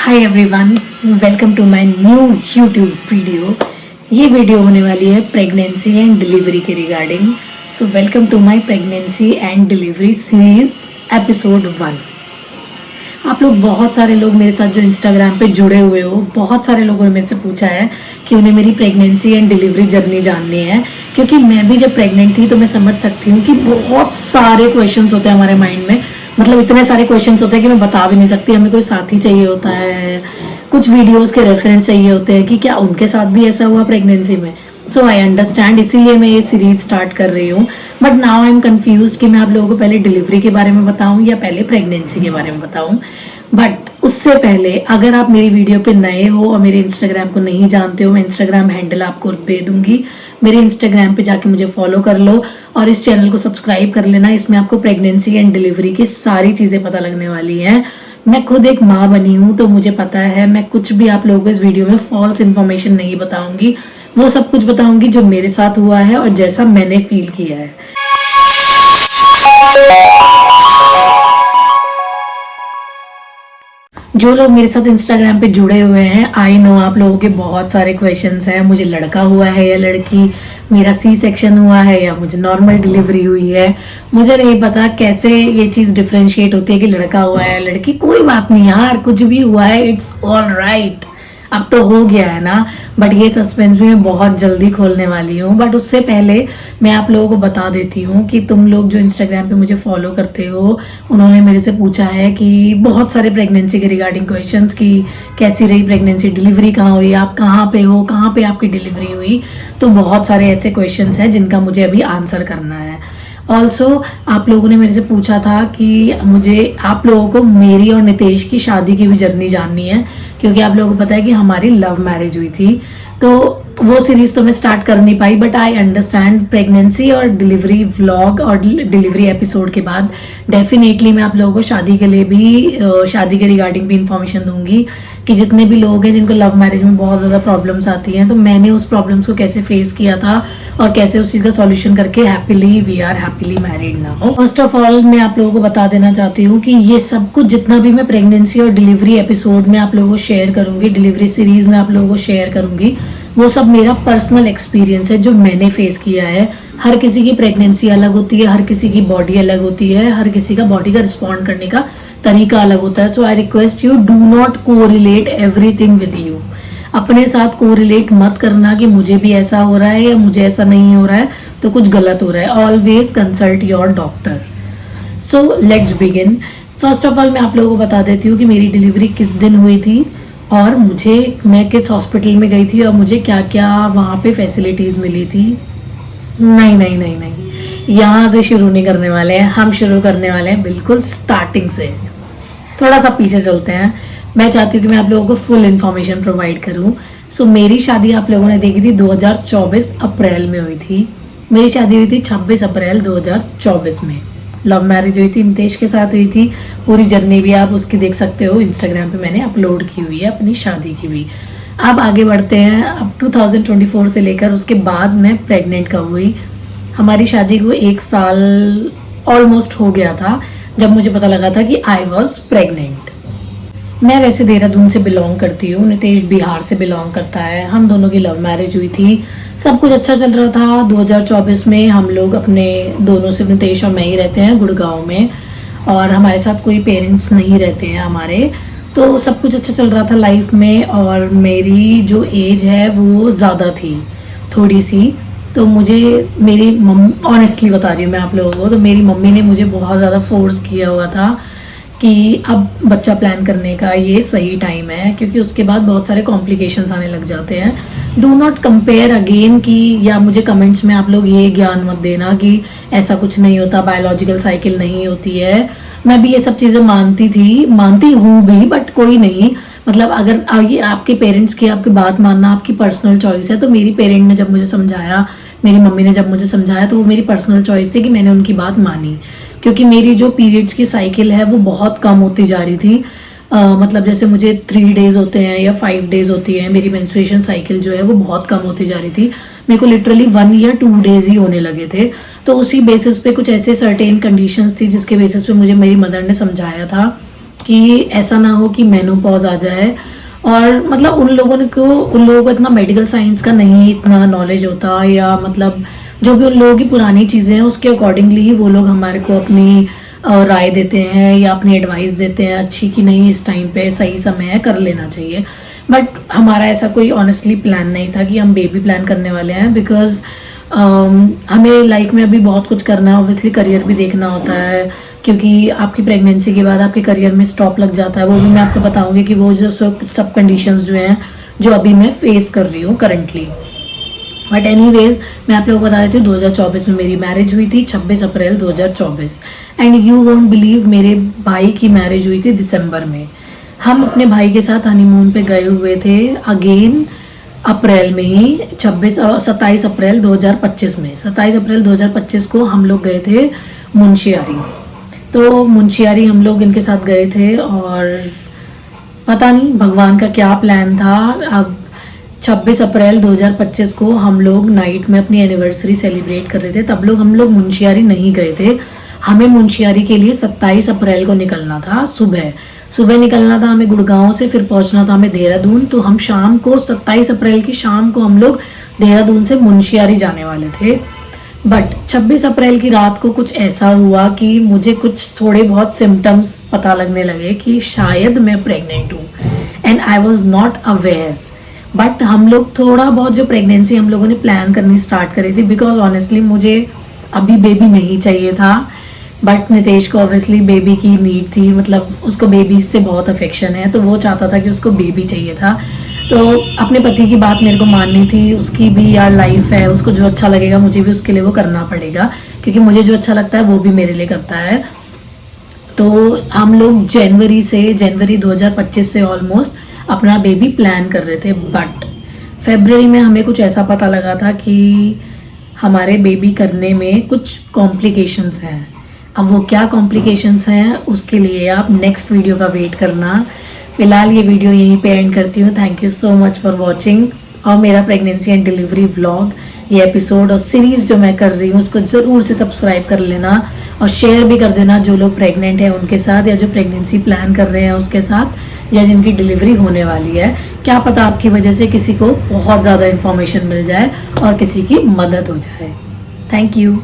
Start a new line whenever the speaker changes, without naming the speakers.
Hi everyone, welcome to my new YouTube video. ये video होने वाली है प्रेगनेंसी एंड डिलीवरी के regarding. So welcome to my pregnancy and delivery series episode 1। आप लोग बहुत सारे लोग मेरे साथ जो इंस्टाग्राम पे जुड़े हुए हो, बहुत सारे लोगों ने मेरे से पूछा है कि उन्हें मेरी प्रेगनेंसी एंड डिलीवरी जर्नी जाननी है। क्योंकि मैं भी जब प्रेग्नेंट थी तो मैं समझ सकती हूँ कि बहुत सारे क्वेश्चंस होते हैं हमारे माइंड में। मतलब इतने सारे क्वेश्चंस होते हैं कि मैं बता भी नहीं सकती। हमें कोई साथी चाहिए होता है, कुछ वीडियोस के रेफरेंस चाहिए होते हैं कि क्या उनके साथ भी ऐसा हुआ प्रेगनेंसी में। सो आई अंडरस्टैंड, इसीलिए मैं ये सीरीज स्टार्ट कर रही हूँ। But now I am confuse कि मैं आप लोगों को पहले डिलीवरी के बारे में बताऊँ या पहले प्रेगनेंसी के बारे में बताऊँ। बट उससे पहले अगर आप मेरी वीडियो पे नए हो और मेरे इंस्टाग्राम को नहीं जानते हो, मैं इंस्टाग्राम हैंडल आपको दे दूंगी। मेरे इंस्टाग्राम पे जाके मुझे फॉलो कर लो और इस चैनल को सब्सक्राइब कर लेना। इसमें आपको प्रेगनेंसी एंड डिलीवरी की सारी चीज़ें पता लगने वाली हैं। मैं खुद एक माँ बनी हूँ तो मुझे पता है, मैं कुछ भी आप लोगों को इस वीडियो में फॉल्स इन्फॉर्मेशन नहीं बताऊंगी। वो सब कुछ बताऊंगी जो मेरे साथ हुआ है और जैसा मैंने फील किया है। जो लोग मेरे साथ इंस्टाग्राम पे जुड़े हुए हैं, आई नो आप लोगों के बहुत सारे क्वेश्चंस हैं। मुझे लड़का हुआ है या लड़की, मेरा सी सेक्शन हुआ है या मुझे नॉर्मल डिलीवरी हुई है। मुझे नहीं पता कैसे ये चीज़ डिफरेंशिएट होती है कि लड़का हुआ है या लड़की। कोई बात नहीं यार, कुछ भी हुआ है, इट्स ऑल राइट। अब तो हो गया है ना। बट ये सस्पेंस भी मैं बहुत जल्दी खोलने वाली हूँ। बट उससे पहले मैं आप लोगों को बता देती हूँ कि तुम लोग जो इंस्टाग्राम पे मुझे फॉलो करते हो, उन्होंने मेरे से पूछा है कि बहुत सारे प्रेगनेंसी के रिगार्डिंग क्वेश्चंस की कैसी रही प्रेगनेंसी, डिलीवरी कहाँ हुई, आप कहाँ पे हो, कहाँ पे आपकी डिलीवरी हुई। तो बहुत सारे ऐसे क्वेश्चंस हैं जिनका मुझे अभी आंसर करना है। ऑल्सो आप लोगों ने मेरे से पूछा था कि मुझे आप लोगों को मेरी और नितेश की शादी की भी जर्नी जाननी है। क्योंकि आप लोगों को पता है कि हमारी लव मैरिज हुई थी, तो वो सीरीज तो मैं स्टार्ट कर नहीं पाई। बट आई अंडरस्टैंड प्रेगनेंसी और डिलीवरी व्लॉग और डिलीवरी एपिसोड के बाद डेफिनेटली मैं आप लोगों को शादी के लिए भी, शादी के रिगार्डिंग भी इंफॉर्मेशन दूंगी कि जितने भी लोग हैं जिनको लव मैरिज में बहुत ज़्यादा प्रॉब्लम्स आती हैं, तो मैंने उस प्रॉब्लम्स को कैसे फेस किया था और कैसे उस चीज़ का सॉल्यूशन करके happily we are happily married now. First of all मैं आप लोगों को बता देना चाहती हूँ कि ये सब कुछ जितना भी मैं प्रेगनेंसी और डिलीवरी एपिसोड में आप लोगों को शेयर करूंगी, डिलीवरी सीरीज में आप लोगों को शेयर करूंगी, वो सब मेरा पर्सनल एक्सपीरियंस है जो मैंने फेस किया है। हर किसी की प्रेगनेंसी अलग होती है, हर किसी की बॉडी अलग होती है, हर किसी का बॉडी का रिस्पॉन्ड करने का तरीका अलग होता है। So I request you, do not correlate everything with you. अपने साथ कोरिलेट मत करना कि मुझे भी ऐसा हो रहा है या मुझे ऐसा नहीं हो रहा है तो कुछ गलत हो रहा है। Always consult your doctor. So let's begin. First of all मैं आप लोगों को बता देती हूँ कि मेरी डिलीवरी किस दिन हुई थी और मैं किस हॉस्पिटल में गई थी और मुझे क्या क्या वहाँ पे फैसिलिटीज़ मिली थी। नहीं, यहाँ से शुरू नहीं करने वाले हैं। हम शुरू करने वाले हैं बिल्कुल स्टार्टिंग से। थोड़ा सा पीछे चलते हैं। मैं चाहती हूँ कि मैं आप लोगों को फुल इन्फॉर्मेशन प्रोवाइड करूँ। सो मेरी शादी आप लोगों ने देखी थी 2024 अप्रैल में हुई थी। मेरी शादी हुई थी 26 अप्रैल 2024 में। लव मैरिज हुई थी, नितेश के साथ हुई थी। पूरी जर्नी भी आप उसकी देख सकते हो, इंस्टाग्राम पे मैंने अपलोड की हुई है अपनी शादी की भी। अब आगे बढ़ते हैं। अब 2024 से लेकर उसके बाद मैं प्रेग्नेंट कब हुई। हमारी शादी को 1 साल ऑलमोस्ट हो गया था जब मुझे पता लगा था कि आई वॉज प्रेग्नेंट। मैं वैसे देहरादून से बिलोंग करती हूँ, नितेश बिहार से बिलोंग करता है। हम दोनों की लव मैरिज हुई थी, सब कुछ अच्छा चल रहा था। 2024 में हम लोग अपने दोनों, सिर्फ नितेश और मैं ही रहते हैं गुड़गांव में, और हमारे साथ कोई पेरेंट्स नहीं रहते हैं हमारे। तो सब कुछ अच्छा चल रहा था लाइफ में। और मेरी जो एज है वो ज़्यादा थी थोड़ी सी, तो मुझे मेरी मम्मी, ऑनेस्टली बता रही हूँ मैं आप लोगों को, तो मेरी मम्मी ने मुझे बहुत ज़्यादा फोर्स किया हुआ था कि अब बच्चा प्लान करने का ये सही टाइम है, क्योंकि उसके बाद बहुत सारे कॉम्प्लिकेशंस आने लग जाते हैं। डू नॉट कंपेयर अगेन कि, या मुझे कमेंट्स में आप लोग ये ज्ञान मत देना कि ऐसा कुछ नहीं होता, बायोलॉजिकल साइकिल नहीं होती है। मैं भी ये सब चीज़ें मानती हूँ भी, बट कोई नहीं। मतलब अगर ये आपके पेरेंट्स की, आपकी बात मानना आपकी पर्सनल चॉइस है। तो मेरी पेरेंट ने जब मुझे समझाया, मेरी मम्मी ने जब मुझे समझाया, तो वो मेरी पर्सनल चॉइस है कि मैंने उनकी बात मानी। क्योंकि मेरी जो पीरियड्स की साइकिल है वो बहुत कम होती जा रही थी। मतलब जैसे मुझे 3 डेज होते हैं या 5 डेज होती है, मेरी मेंस्ट्रुएशन साइकिल जो है वो बहुत कम होती जा रही थी। मेरे को लिटरली 1 या 2 डेज ही होने लगे थे। तो उसी बेसिस पे कुछ ऐसे सर्टेन कंडीशंस थी जिसके बेसिस पे मुझे मेरी मदर ने समझाया था कि ऐसा ना हो कि मेनोपॉज आ जाए। और मतलब उन लोगों को इतना मेडिकल साइंस का नहीं इतना नॉलेज होता, या मतलब जो भी उन लोगों की पुरानी चीज़ें हैं उसके अकॉर्डिंगली ही वो लोग हमारे को अपनी राय देते हैं या अपनी एडवाइस देते हैं अच्छी, कि नहीं इस टाइम पे सही समय है, कर लेना चाहिए। बट हमारा ऐसा कोई ऑनेस्टली प्लान नहीं था कि हम बेबी प्लान करने वाले हैं, बिकॉज हमें लाइफ में अभी बहुत कुछ करना है। ऑब्वियसली करियर भी देखना होता है, क्योंकि आपकी प्रेगनेंसी के बाद आपके करियर में स्टॉप लग जाता है। वो भी मैं आपको बताऊंगी कि वो जो सब कंडीशंस जो हैं जो अभी मैं फेस कर रही हूँ करंटली। बट एनीवेज मैं आप लोगों को बता देती हूँ 2024 में मेरी मैरिज हुई थी 26 अप्रैल 2024। एंड यू वोंट बिलीव, मेरे भाई की मैरिज हुई थी दिसंबर में। हम अपने भाई के साथ हनीमून पे गए हुए थे अगेन अप्रैल में ही, 27 अप्रैल 2025 में। 27 अप्रैल 2025 को हम लोग गए थे मुंशियारी। तो मुंशियारी हम लोग इनके साथ गए थे, और पता नहीं भगवान का क्या प्लान था। अब 26 अप्रैल 2025 को हम लोग नाइट में अपनी एनिवर्सरी सेलिब्रेट कर रहे थे। तब हम लोग मुंशियारी नहीं गए थे। हमें मुंशियारी के लिए 27 अप्रैल को निकलना था। सुबह निकलना था हमें गुड़गांव से, फिर पहुंचना था हमें देहरादून। तो हम शाम को 27 अप्रैल की शाम को हम लोग देहरादून से मुंशियारी जाने वाले थे। बट 26 अप्रैल की रात को कुछ ऐसा हुआ कि मुझे कुछ थोड़े बहुत सिम्टम्स पता लगने लगे कि शायद मैं प्रेग्नेंट हूँ, and I was not aware. But हम लोग थोड़ा बहुत जो प्रेगनेंसी हम लोगों ने प्लान करनी स्टार्ट करी थी, बिकॉज ऑनेस्टली मुझे अभी बेबी नहीं चाहिए था। बट नितेश को ऑब्वियसली बेबी की नीड थी, मतलब उसको बेबी से बहुत अफेक्शन है, तो वो चाहता था कि उसको बेबी चाहिए था। तो अपने पति की बात मेरे को माननी थी, उसकी भी यार लाइफ है, उसको जो अच्छा लगेगा मुझे भी उसके लिए वो करना पड़ेगा, क्योंकि मुझे जो अच्छा लगता है वो भी मेरे लिए करता है। तो हम लोग जनवरी 2025 से ऑलमोस्ट अपना बेबी प्लान कर रहे थे। बट फरवरी में हमें कुछ ऐसा पता लगा था कि हमारे बेबी करने में कुछ कॉम्प्लिकेशंस हैं। अब वो क्या कॉम्प्लिकेशंस हैं उसके लिए आप नेक्स्ट वीडियो का वेट करना। फिलहाल ये वीडियो यहीं पे एंड करती हूँ। Thank you so much for watching. और मेरा प्रेगनेंसी एंड डिलीवरी व्लॉग, ये एपिसोड और सीरीज़ जो मैं कर रही हूँ उसको ज़रूर से सब्सक्राइब कर लेना, और शेयर भी कर देना जो लोग प्रेग्नेंट हैं उनके साथ, या जो प्रेगनेंसी प्लान कर रहे हैं उसके साथ, या जिनकी डिलीवरी होने वाली है। क्या पता आपकी वजह से किसी को बहुत ज़्यादा इन्फॉर्मेशन मिल जाए और किसी की मदद हो जाए। Thank you.